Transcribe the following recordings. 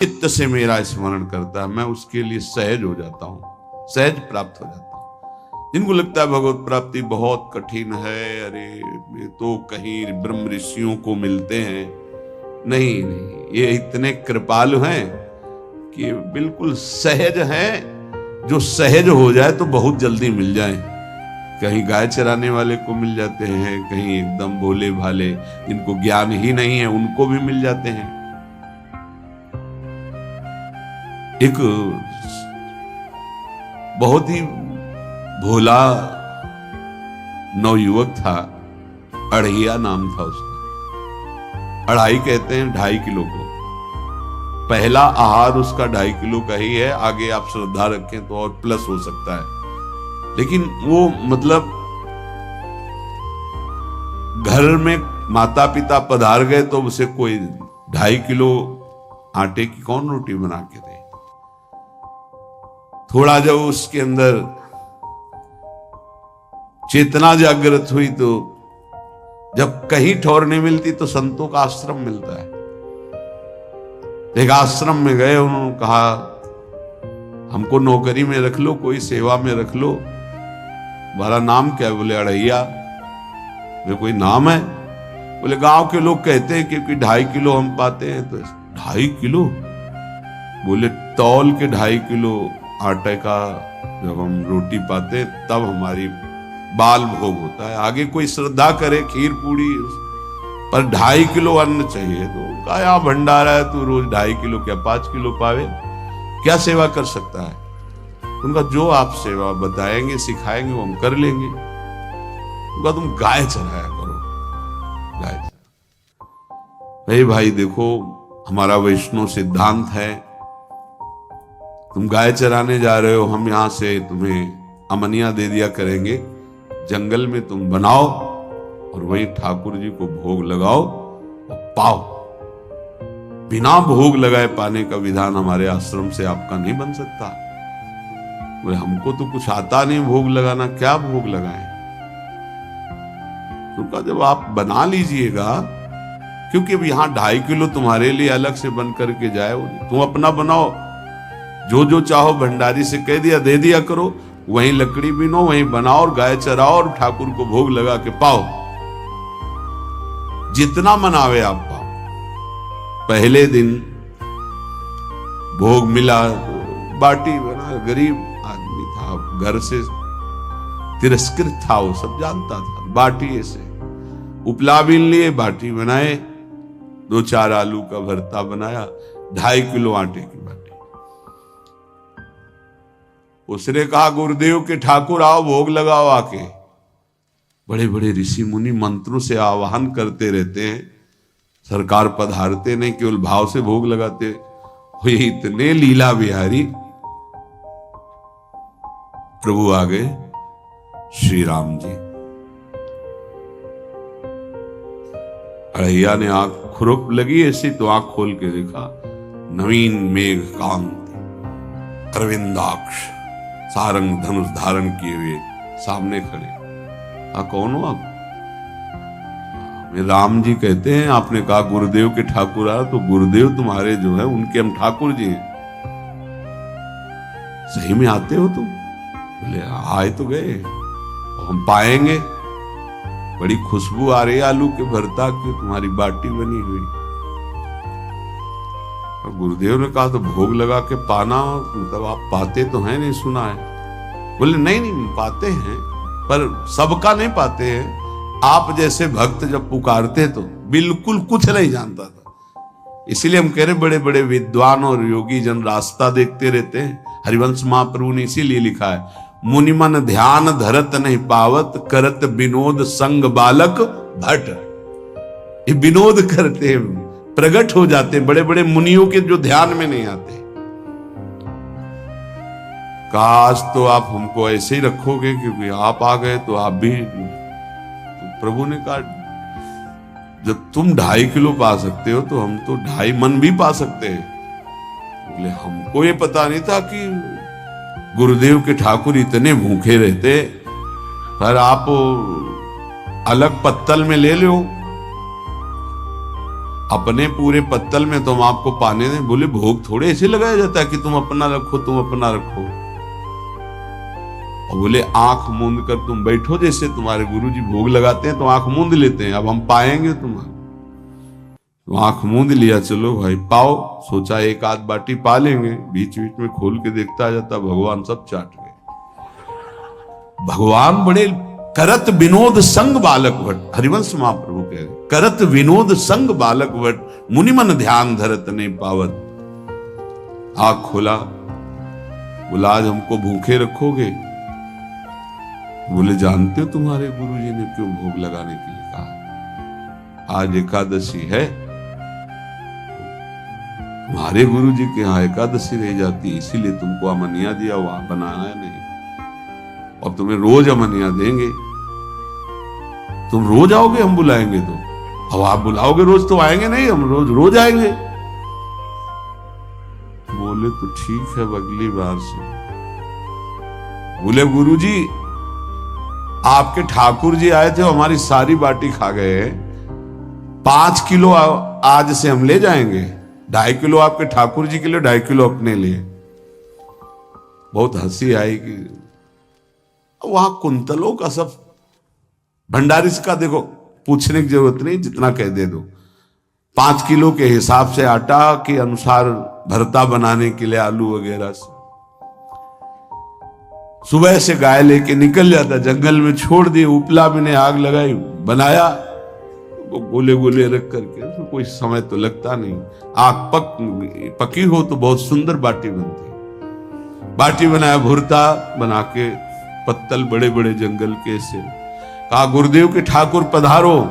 चित्त से मेरा स्मरण करता है, मैं उसके लिए सहज हो जाता हूँ, सहज प्राप्त हो जाता हूँ। जिनको लगता है भगवत प्राप्ति बहुत कठिन है, अरे ये तो कहीं ब्रह्म ऋषियों को मिलते हैं, नहीं नहीं, ये इतने कृपालु हैं कि बिल्कुल सहज हैं। जो सहज हो जाए तो बहुत जल्दी मिल जाए। कहीं गाय चराने वाले को मिल जाते हैं, कहीं एकदम भोले भाले जिनको ज्ञान ही नहीं है उनको भी मिल जाते हैं। एक बहुत ही भोला नवयुवक था, अढ़िया नाम था उसका। अढ़ाई कहते हैं 2.5 किलो को। पहला आहार उसका 2.5 किलो का ही है, आगे आप श्रद्धा रखें तो और प्लस हो सकता है। लेकिन वो मतलब घर में माता पिता पधार गए तो उसे कोई 2.5 किलो आटे की कौन रोटी बना के दे। थोड़ा जब उसके अंदर चेतना जागृत हुई तो जब कहीं ठौर नहीं मिलती तो संतों का आश्रम मिलता है। एक आश्रम में गए, उन्होंने कहा हमको नौकरी में रख लो, कोई सेवा में रख लो, तुम्हारा नाम क्या है? बोले अढ़ैया। बोले कोई नाम है? बोले गांव के लोग कहते हैं क्योंकि 2.5 किलो हम पाते हैं। तो 2.5 किलो? बोले तौल के 2.5 किलो आटे का जब हम रोटी पाते तब हमारी बाल भोग होता है, आगे कोई श्रद्धा करे खीर पूड़ी, पर 2.5 किलो अन्न चाहिए। तो क्या भंडारा है, तू रोज 2.5 किलो क्या 5 किलो पावे, क्या सेवा कर सकता है? उनका जो आप सेवा बताएंगे सिखाएंगे वो हम कर लेंगे। उनका तुम गाय चराया करो, गाय चरा। भाई देखो हमारा वैष्णव सिद्धांत है, तुम गाय चराने जा रहे हो, हम यहां से तुम्हें अमनिया दे दिया करेंगे, जंगल में तुम बनाओ और वहीं ठाकुर जी को भोग लगाओ और पाओ। बिना भोग लगाए पाने का विधान हमारे आश्रम से आपका नहीं बन सकता। बोले हमको तो कुछ आता नहीं भोग लगाना, क्या भोग लगाएं? तो कहा जब आप बना लीजिएगा, क्योंकि अब यहां 2.5 किलो तुम्हारे लिए अलग से बन करके जाए, तुम अपना बनाओ, जो जो चाहो भंडारी से कह दिया दे दिया करो, वहीं लकड़ी बीनो, वहीं बनाओ और गाय चराओ और ठाकुर को भोग लगा के पाओ, जितना मनावे आप पाओ। पहले दिन भोग मिला, बाटी बना, गरीब आदमी था, घर से तिरस्कृत था, वो सब जानता था। बाटी ऐसे उपला बीन लिए, बाटी बनाए, 2-4 आलू का भरता बनाया, 2.5 किलो आटे की बाटी। उसने कहा गुरुदेव के ठाकुर आओ भोग लगाओ आके। बड़े बड़े ऋषि मुनि मंत्रों से आवाहन करते रहते हैं, सरकार पधारते नहीं, केवल भाव से भोग लगाते हुए। इतने लीला बिहारी प्रभु आ गए, श्री राम जी। अढ़ैया ने आंख खुरक लगी ऐसी तो आंख खोल के देखा, नवीन मेघ कांत, अरविंदाक्ष, सारंग धनुष धारण किए हुए सामने खड़े। कौन हो आप? मैं राम जी कहते हैं, आपने कहा गुरुदेव के ठाकुर आ, तो गुरुदेव तुम्हारे जो है उनके हम ठाकुर जी हैं। सही में आते हो तुम? बोले आए तो गए, हम पाएंगे। बड़ी खुशबू आ रही है आलू के भरता की, तुम्हारी बाटी बनी हुई। और गुरुदेव ने कहा तो भोग लगा के पाना, मतलब आप पाते तो हैं, नहीं सुना है? बोले नहीं नहीं पाते हैं, पर सबका नहीं पाते हैं। आप जैसे भक्त जब पुकारते तो बिल्कुल कुछ नहीं जानता था। इसीलिए हम कह रहे बड़े बड़े विद्वान और योगी जन रास्ता देखते रहते हैं। हरिवंश महाप्रभु ने इसीलिए लिखा है, मुनिमन ध्यान धरत नहीं पावत, करत विनोद संग बालक भट। ये विनोद करते हैं, प्रकट हो जाते हैं बड़े बड़े मुनियों के जो ध्यान में नहीं आते। काश तो आप हमको ऐसे ही रखोगे, क्योंकि आप आ गए तो आप भी। तो प्रभु ने कहा जब तुम 2.5 किलो पा सकते हो तो हम तो 2.5 मन भी पा सकते हैं। बोले हमको ये पता नहीं था कि गुरुदेव के ठाकुर इतने भूखे रहते, पर आप अलग पत्तल में ले लो अपने पूरे पत्तल में तुम आपको पाने दें। बोले भोग थोड़े ऐसे लगाया जाता है कि तुम अपना रखो, तुम अपना रखो। और बोले आंख मूंद कर तुम बैठो, जैसे तुम्हारे गुरुजी भोग लगाते हैं तो आंख मूंद लेते हैं, अब हम पाएंगे तुम्हारा। तो आंख मूंद लिया, चलो भाई पाओ। सोचा एक आध बाटी पा लेंगे, बीच बीच में खोल के देखता जाता, भगवान सब चाट गए। भगवान बड़े करत विनोद संग बालक भट्ट, हरिवंश महाप्रभु कह रहे, करत विनोद संग बालक भट्ट, मुनि मन ध्यान धरत ने पावत। आंख खोला, बोला आज हमको भूखे रखोगे? बोले जानते हो तुम्हारे गुरुजी ने क्यों भोग लगाने के लिए कहा? आज एकादशी है, तुम्हारे गुरुजी के यहाँ एकादशी रह जाती, इसीलिए तुमको अमनिया दिया, वहां बनाया नहीं। और तुम्हें रोज अमनिया देंगे, तुम रोज आओगे, हम बुलाएंगे तो। अब आप बुलाओगे रोज तो आएंगे नहीं, हम रोज रोज आएंगे। बोले तो ठीक है, अगली बार से। बोले गुरुजी आपके ठाकुर जी आए थे, हमारी सारी बाटी खा गए, 5 किलो आज से हम ले जाएंगे, 2.5 किलो आपके ठाकुर जी के लिए, 2.5 किलो अपने लिए। बहुत हंसी आई कि वहां कुंतलों का सब भंडारी का देखो, पूछने की जरूरत नहीं, जितना कह दे दो। 5 किलो के हिसाब से आटा के अनुसार भरता बनाने के लिए आलू वगैरह से सुबह से गाय लेके निकल जाता, जंगल में छोड़ दिए, उपला में ने आग लगाई, बनाया, वो गोले गोले रख करके, तो कोई समय तो लगता नहीं। आग पकी हो तो बहुत सुंदर बाटी बनती। बाटी बनाया, भुरता बना के पत्तल बड़े बड़े जंगल के से, कहा गुरुदेव के ठाकुर पधारो।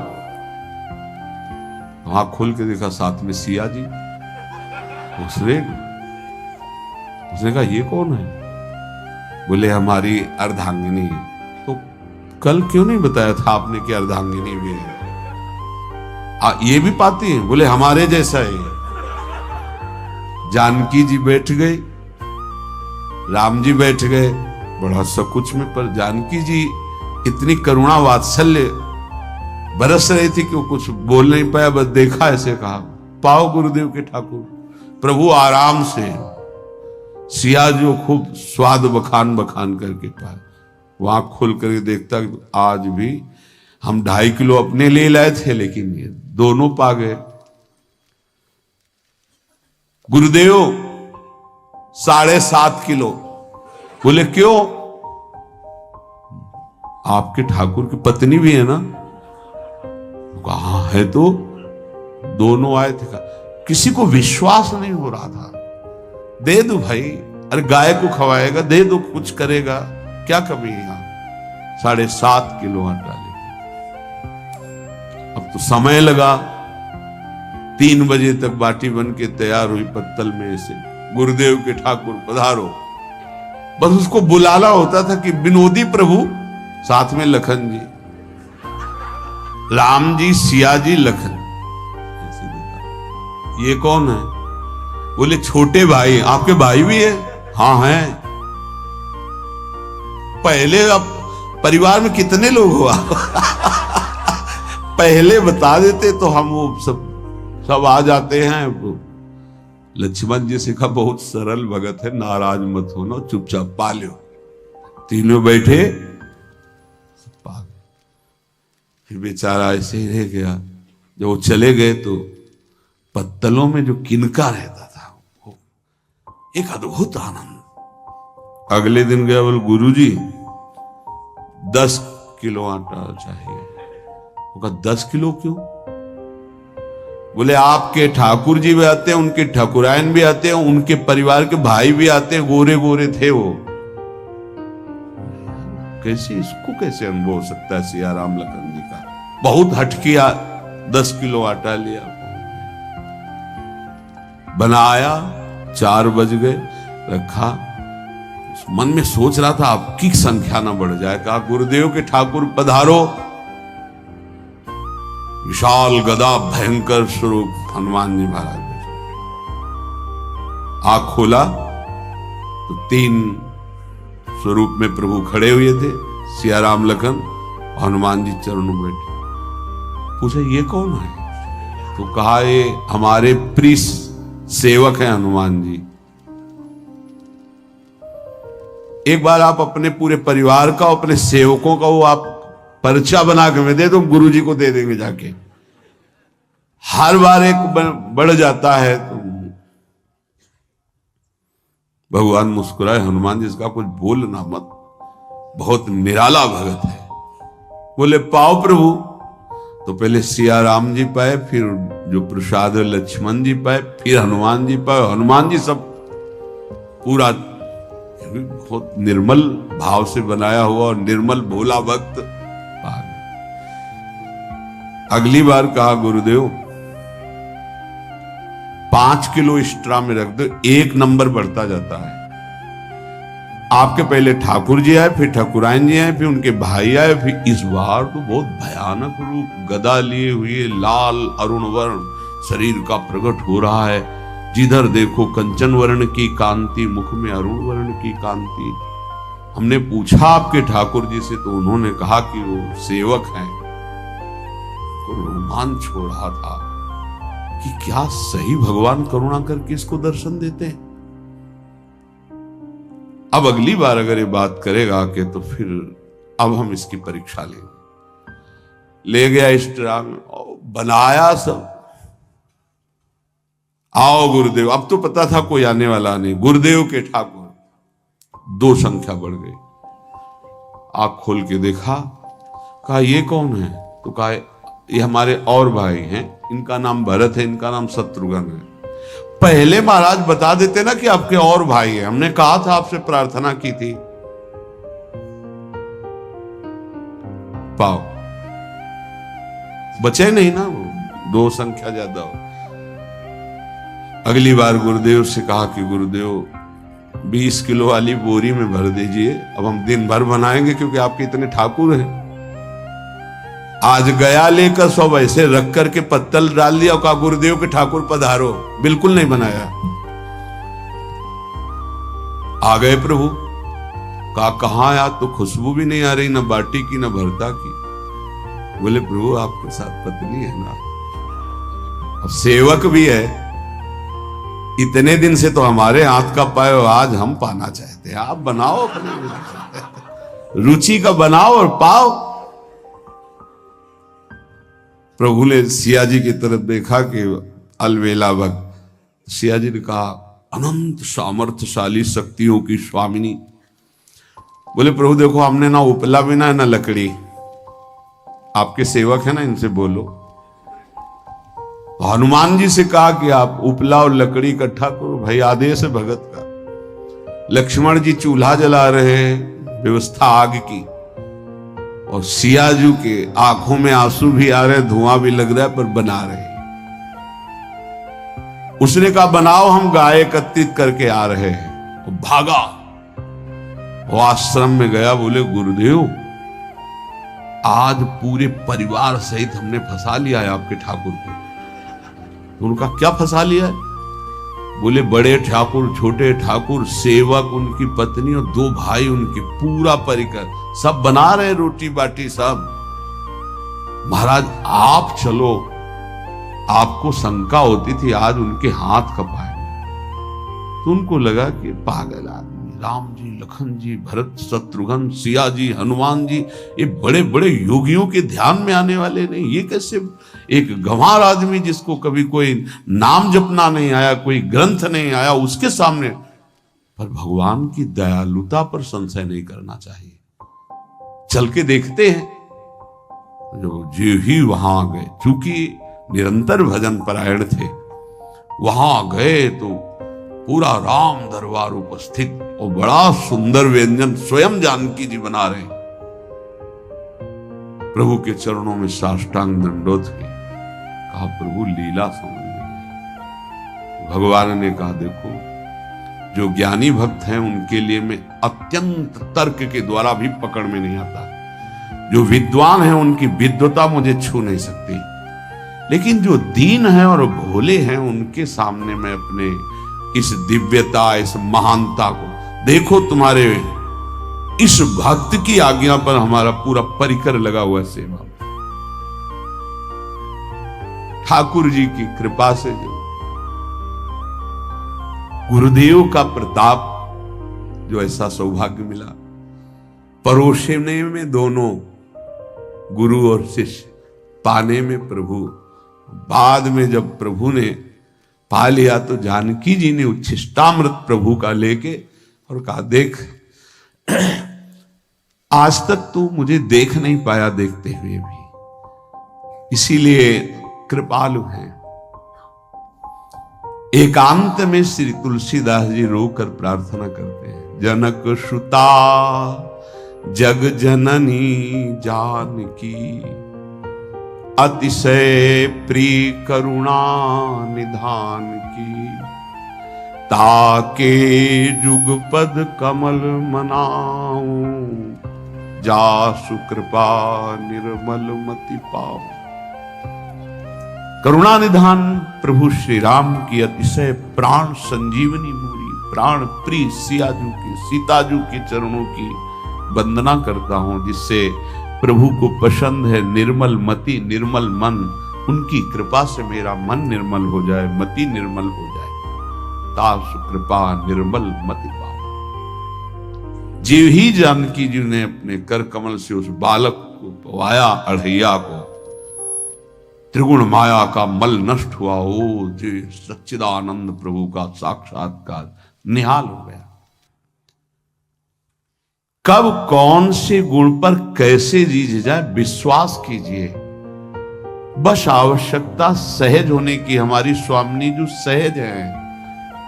आंख खोल के देखा साथ में सिया जी। उसने कहा ये कौन है? बोले हमारी अर्धांगिनी। तो कल क्यों नहीं बताया था आपने कि अर्धांगिनी भी है? ये भी पाती है? बोले हमारे जैसा है। जानकी जी बैठ गई, राम जी बैठ गए, बड़ा सकुच में, पर जानकी जी इतनी करुणा वात्सल्य बरस रही थी कि वो कुछ बोल नहीं पाया, बस देखा, ऐसे कहा पाओ गुरुदेव के ठाकुर। प्रभु आराम से, सिया जो खूब स्वाद बखान बखान करके पाए। वहां खोल करके देखता आज भी हम 2.5 किलो अपने लिए लाए थे, लेकिन ये दोनों पा गए। गुरुदेव 7.5 किलो। बोले क्यों? आपके ठाकुर की पत्नी भी है ना? कहा है, तो दोनों आए थे। किसी को विश्वास नहीं हो रहा था। दे दो भाई, अरे गाय को खवाएगा, दे दो, कुछ करेगा, क्या कमी है यहां? 7.5 किलो आटा ले। अब तो समय लगा, 3 बजे तक बाटी बन के तैयार हुई पत्तल में से। गुरुदेव के ठाकुर पधारो, बस उसको बुलाना होता था कि विनोदी प्रभु, साथ में लखन जी, राम जी, सिया जी, लखन। ऐसे देखा, ये कौन है? बोले छोटे भाई। आपके भाई भी है? हाँ है। पहले अब परिवार में कितने लोग हुआ पहले बता देते तो हम वो सब आ जाते हैं। लक्ष्मण जी से कहा बहुत सरल भगत है, नाराज मत होना, चुपचाप पा लो। तीनों बैठे, फिर बेचारा ऐसे ही रह गया। जब वो चले गए तो पत्तलों में जो किनका रहता था, वो एक अद्भुत आनंद। अगले दिन गया, बोले गुरुजी 10 किलो आटा चाहिए। वो कहा 10 किलो क्यों? बोले आपके ठाकुर जी भी आते हैं, उनके ठाकुरायन भी आते हैं, उनके परिवार के भाई भी आते हैं, गोरे गोरे थे वो। कैसे, इसको कैसे अनुभव हो सकता है? सिया राम लखन जी का बहुत हट किया। 10 किलो आटा लिया, बनाया, 4 बज गए, रखा। मन में सोच रहा था आपकी संख्या ना बढ़ जाए। कहा गुरुदेव के ठाकुर पधारो। विशाल गदा, भयंकर स्वरूप हनुमान जी महाराज। आंख खोला तो 3 स्वरूप में प्रभु खड़े हुए थे, सिया राम लखन, हनुमान जी चरणों में बैठे। पूछा ये कौन है? तो कहा ये हमारे प्रिय सेवक हैं हनुमान जी, एक बार आप अपने पूरे परिवार का, अपने सेवकों का वो आप पर्चा बना के दे दो, गुरु जी को दे देंगे जाके। हर बार एक बढ़ जाता है तो भगवान मुस्कुराए, हनुमान जी इसका कुछ बोलना मत, बहुत निराला भगत है। बोले पाओ प्रभु। तो पहले सिया राम जी पाए, फिर जो प्रसाद लक्ष्मण जी पाए, फिर हनुमान जी पाए। हनुमान जी सब पूरा बहुत निर्मल भाव से बनाया हुआ और निर्मल भोला भक्त। अगली बार कहा गुरुदेव 5 किलो एक्स्ट्रा में रख दो, 1 नंबर बढ़ता जाता है। आपके पहले ठाकुर जी आए, फिर ठाकुरायन जी आए, फिर उनके भाई आए, फिर इस बार तो बहुत भयानक रूप गदा लिए हुए लाल अरुण वर्ण शरीर का प्रकट हो रहा है। जिधर देखो कंचन वर्ण की कांति, मुख में अरुण वर्ण की कांति। हमने पूछा आपके ठाकुर जी से तो उन्होंने कहा कि वो सेवक हैं। तो रोमांच हो रहा था कि क्या सही भगवान करुणा करके इसको दर्शन देते हैं। अब अगली बार अगर ये बात करेगा कि तो फिर अब हम इसकी परीक्षा लेंगे। ले गया स्ट्रांग, बनाया सब। आओ गुरुदेव। अब तो पता था कोई आने वाला नहीं। गुरुदेव के ठाकुर 2 संख्या बढ़ गई। आंख खोल के देखा, कहा ये कौन है? तो कहा ये हमारे और भाई हैं, इनका नाम भरत है, इनका नाम शत्रुघ्न है। पहले महाराज बता देते ना कि आपके और भाई हैं, हमने कहा था, आपसे प्रार्थना की थी। पाओ बचे नहीं ना, वो 2 संख्या ज्यादा हो। अगली बार गुरुदेव से कहा कि गुरुदेव 20 किलो वाली बोरी में भर दीजिए, अब हम दिन भर बनाएंगे क्योंकि आपके इतने ठाकुर हैं। आज गया लेकर सब ऐसे रख करके पत्तल डाल दिया और कहा गुरुदेव के ठाकुर पधारो। बिल्कुल नहीं बनाया। आ गए प्रभु। कहा कहां यार, तो खुशबू भी नहीं आ रही, ना बाटी की ना भरता की। बोले प्रभु आपके साथ पत्नी है ना, अब सेवक भी है, इतने दिन से तो हमारे हाथ का पाए, आज हम पाना चाहते हैं, आप बनाओ अपने रुचि का बनाओ और पाओ। प्रभु ने सिया जी की तरफ देखा कि अलवेला भक्त। सिया जी ने कहा अनंत सामर्थ्यशाली शक्तियों की स्वामिनी। बोले प्रभु देखो हमने ना उपला बिना है ना लकड़ी, आपके सेवक है ना, इनसे बोलो। हनुमान जी से कहा कि आप उपला और लकड़ी इकट्ठा करो, भाई आदेश है भगत का। लक्ष्मण जी चूल्हा जला रहे हैं, व्यवस्था आग की, और सियाजू के आंखों में आंसू भी आ रहे, धुआं भी लग रहा है, पर बना रहे। उसने कहा बनाओ, हम गाय एकत्रित करके आ रहे हैं। तो भागा, वो आश्रम में गया। बोले गुरुदेव आज पूरे परिवार सहित हमने फंसा लिया है आपके ठाकुर को। तो उनका क्या फंसा लिया है? बोले बड़े ठाकुर, छोटे ठाकुर, सेवक, उनकी पत्नी और 2 भाई उनके, पूरा परिकर, सब बना रहे रोटी बाटी सब। महाराज आप चलो, आपको शंका होती थी आज उनके हाथ कपाए। तो उनको लगा कि पागल आदमी, राम जी, लखन जी, भरत, शत्रुघ्न, सिया जी, हनुमान जी, ये बड़े बड़े योगियों के ध्यान में आने वाले नहीं, ये कैसे एक गंवार आदमी जिसको कभी कोई नाम जपना नहीं आया, कोई ग्रंथ नहीं आया, उसके सामने। पर भगवान की दयालुता पर संशय नहीं करना चाहिए। चल के देखते हैं। जो ही वहां गए, चूंकि निरंतर भजन परायण थे, वहां गए तो पूरा राम दरबार उपस्थित और बड़ा सुंदर व्यंजन स्वयं जानकी जी बना रहे। प्रभु के चरणों में साष्टांग दंडोत है। कहा प्रभु लीला समझ में। भगवान ने कहा देखो, जो ज्ञानी भक्त हैं उनके लिए मैं अत्यंत तर्क के द्वारा भी पकड़ में नहीं आता। जो विद्वान हैं उनकी विद्वता मुझे छू नहीं सकती, लेकिन जो दीन हैं और भोले हैं उनके सामने मैं अपने इस दिव्यता, इस महानता को देखो। तुम्हारे इस भक्त की आज्ञा पर हमारा पूरा परिकर लगा हुआ सेवा। ठाकुर जी की कृपा से जो गुरुदेव का प्रताप, जो ऐसा सौभाग्य मिला, परोसने में दोनों गुरु और शिष्य, पाने में प्रभु। बाद में जब प्रभु ने पा लिया तो जानकी जी ने उच्छिष्टामृत प्रभु का लेके और कहा, देख आज तक तू मुझे देख नहीं पाया देखते हुए भी, इसीलिए कृपालु हैं। एकांत में श्री तुलसीदास जी रोकर प्रार्थना करते हैं, जनक सुता जग जननी जानकी, अतिशय प्रिय करुणा निधान की, ताके जुगपद कमल मनाऊं, जासु कृपा निर्मल मति पाऊं। करुणा निधान प्रभु श्री राम की अतिशय प्राण संजीवनी मूरी, प्राण प्रिय सियाजू की, सीताजू के चरणों की वंदना करता हूं, जिससे प्रभु को पसंद है निर्मल मति निर्मल मन। उनकी कृपा से मेरा मन निर्मल हो जाए, मति निर्मल हो जाए। तासु कृपा निर्मल मति पाओ। जीव ही जानकी जी ने अपने कर कमल से उस बालक को पवाया, अढ़ैया को, त्रिगुण माया का मल नष्ट हुआ। ओ जी सच्चिदानंद प्रभु का साक्षात्कार निहाल हो गया। कब कौन से गुण पर कैसे रीझ जाए विश्वास कीजिए, बस आवश्यकता सहज होने की। हमारी स्वामिनी जो सहज है,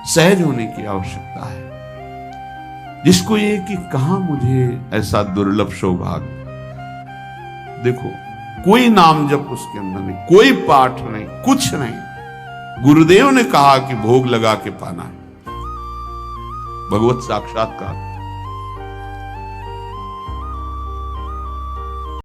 सहज होने की आवश्यकता है। जिसको ये कि कहां मुझे ऐसा दुर्लभ सौभाग्य, देखो कोई नाम जप उसके अंदर नहीं, कोई पाठ नहीं, कुछ नहीं। गुरुदेव ने कहा कि भोग लगा के पाना है, भगवत साक्षात्कार।